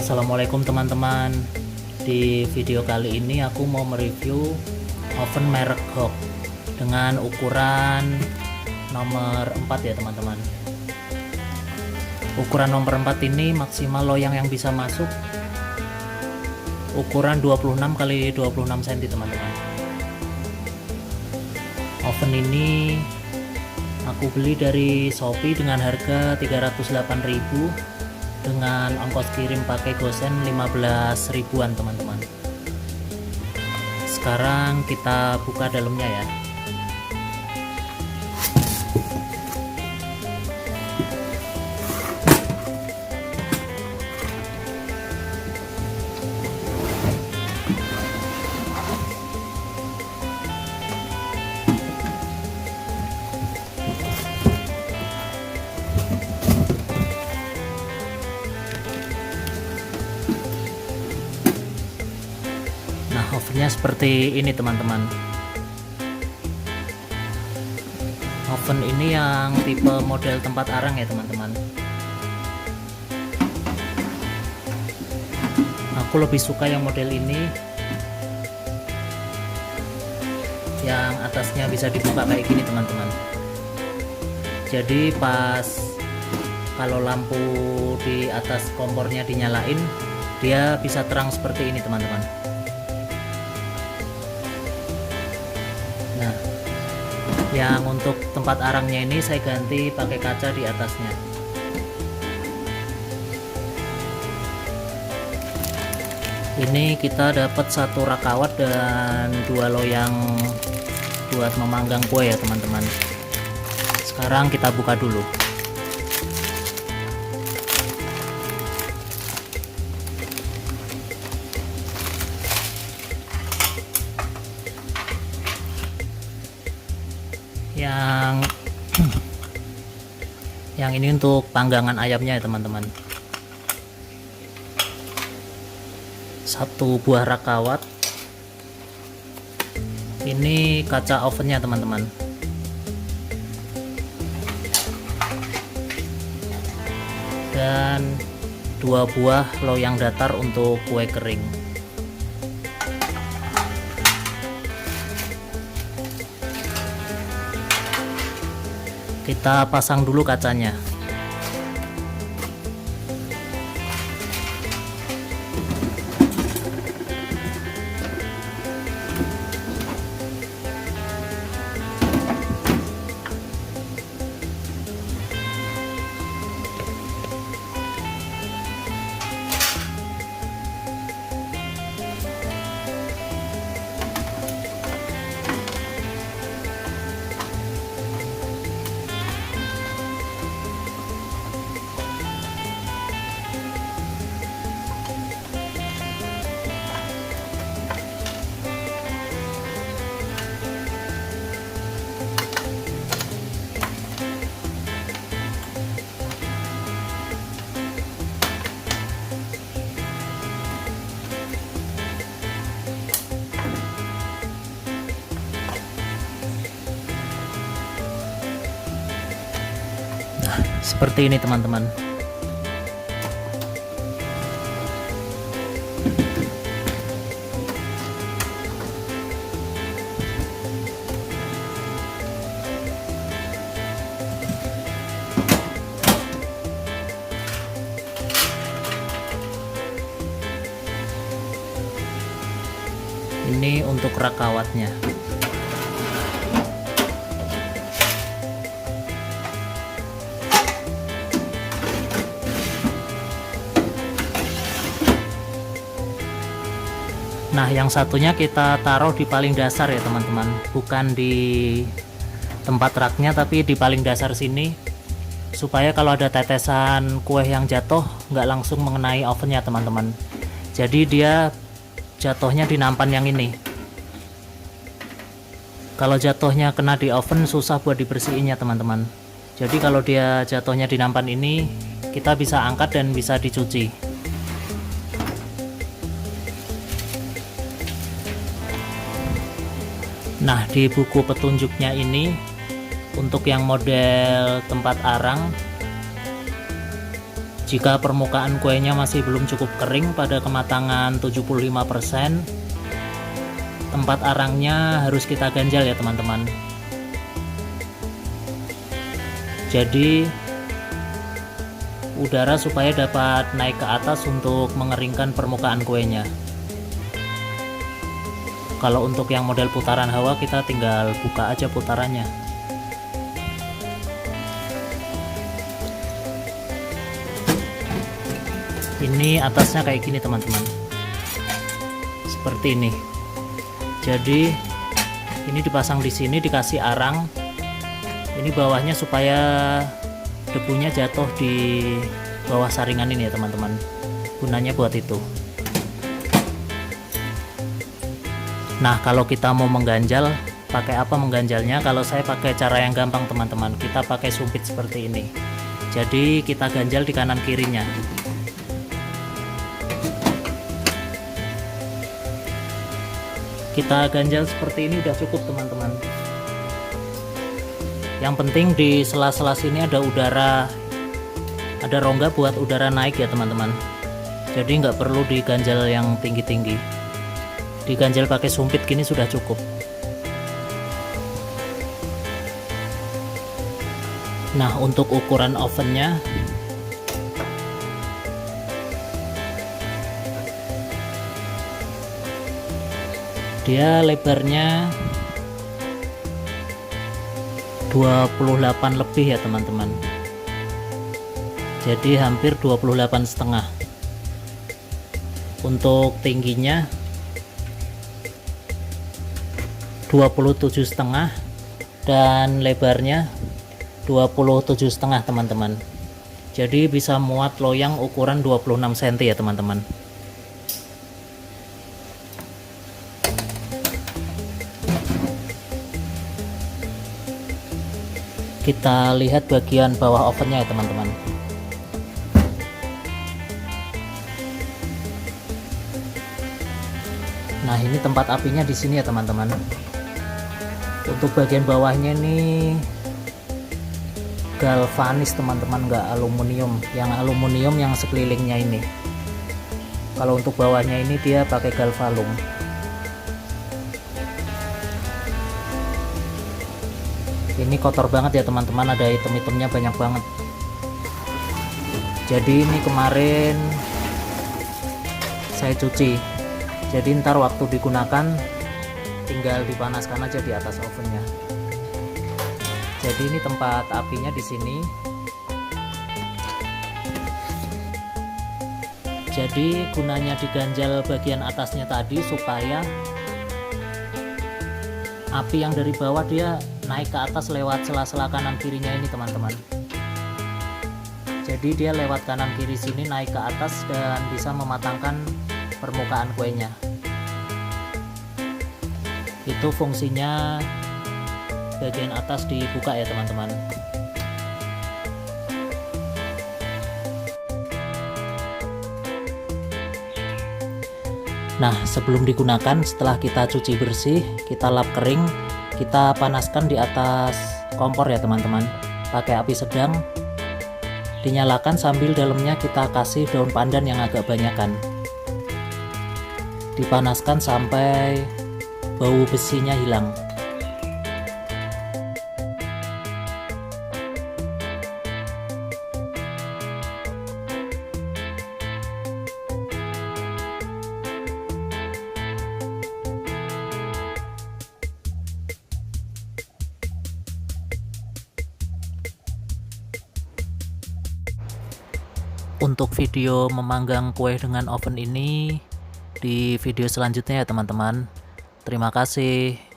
Assalamualaikum teman-teman. Di video kali ini aku mau mereview oven merek Hock dengan ukuran nomor 4 ya teman-teman. Ukuran nomor 4 ini maksimal loyang yang bisa masuk ukuran 26 x 26 cm teman-teman. Oven ini aku beli dari Shopee dengan harga 308.000 dengan ongkos kirim pakai GoSend 15 ribuan teman-teman. Sekarang kita buka dalamnya ya. Nah, ovennya seperti ini teman-teman. Oven ini yang tipe model tempat arang ya teman-teman. Aku lebih suka yang model ini, yang atasnya bisa dibuka kayak gini teman-teman. Jadi pas kalau lampu di atas kompornya dinyalain, dia bisa terang seperti ini teman-teman. Nah, yang untuk tempat arangnya ini saya ganti pakai kaca di atasnya. Ini kita dapat satu rakawat dan 2 loyang buat memanggang kue ya teman-teman. Sekarang kita buka dulu. Yang ini untuk panggangan ayamnya ya teman-teman. Satu buah rakawat. Ini kaca ovennya teman-teman. Dan 2 buah loyang datar untuk kue kering. Kita pasang dulu kacanya. Seperti ini teman-teman. Ini untuk rakawatnya. Nah, yang satunya kita taruh di paling dasar ya teman-teman, bukan di tempat raknya tapi di paling dasar sini, supaya kalau ada tetesan kue yang jatuh nggak langsung mengenai ovennya teman-teman. Jadi dia jatuhnya di nampan yang ini. Kalau jatuhnya kena di oven susah buat dibersihinnya teman-teman. Jadi kalau dia jatuhnya di nampan ini, kita bisa angkat dan bisa dicuci. Nah, di buku petunjuknya ini untuk yang model tempat arang Jika permukaan kuenya masih belum cukup kering pada kematangan 75%, tempat arangnya harus kita ganjal ya teman-teman. Jadi udara supaya dapat naik ke atas untuk mengeringkan permukaan kuenya. Kalau untuk yang model putaran hawa, kita tinggal buka aja putarannya. Ini atasnya kayak gini teman-teman, seperti ini. Jadi ini dipasang di sini, dikasih arang. Ini bawahnya supaya debunya jatuh di bawah saringan ini ya teman-teman. Gunanya buat itu. Nah, kalau kita mau mengganjal, pakai apa mengganjalnya? Kalau saya pakai cara yang gampang teman-teman, kita pakai sumpit seperti ini. Jadi kita ganjal di kanan kirinya. Kita ganjal seperti ini udah cukup teman-teman. Yang penting di sela-sela sini ada udara, ada rongga buat udara naik ya teman-teman. Jadi nggak perlu diganjal yang tinggi-tinggi. Diganjal pakai sumpit gini sudah cukup. Nah, untuk ukuran ovennya, dia lebarnya 28 lebih ya teman-teman. Jadi hampir 28,5. Untuk tingginya 27,5 dan lebarnya 27,5 teman-teman. Jadi bisa muat loyang ukuran 26 cm ya teman-teman. Kita lihat bagian bawah ovennya ya teman-teman. Nah, ini tempat apinya di sini ya teman-teman. Untuk bagian bawahnya ini galvanis teman-teman, nggak aluminium. Yang aluminium yang sekelilingnya ini. Kalau untuk bawahnya ini dia pakai galvalum. Ini kotor banget ya teman-teman, ada item-itemnya banyak banget. Jadi ini kemarin saya cuci. Jadi ntar waktu digunakan tinggal dipanaskan aja di atas ovennya. Jadi ini tempat apinya di sini. Jadi gunanya diganjal bagian atasnya tadi supaya api yang dari bawah dia naik ke atas lewat sela-sela kanan kirinya ini teman-teman. Jadi dia lewat kanan kiri sini naik ke atas dan bisa mematangkan permukaan kuenya. Itu fungsinya bagian atas dibuka ya teman-teman. Nah, sebelum digunakan, setelah kita cuci bersih, kita lap kering, kita panaskan di atas kompor ya teman-teman, pakai api sedang, dinyalakan sambil dalamnya kita kasih daun pandan yang agak banyakan. Dipanaskan sampai bau besinya hilang. Untuk video memanggang kue dengan oven ini di video selanjutnya ya teman-teman. Terima kasih.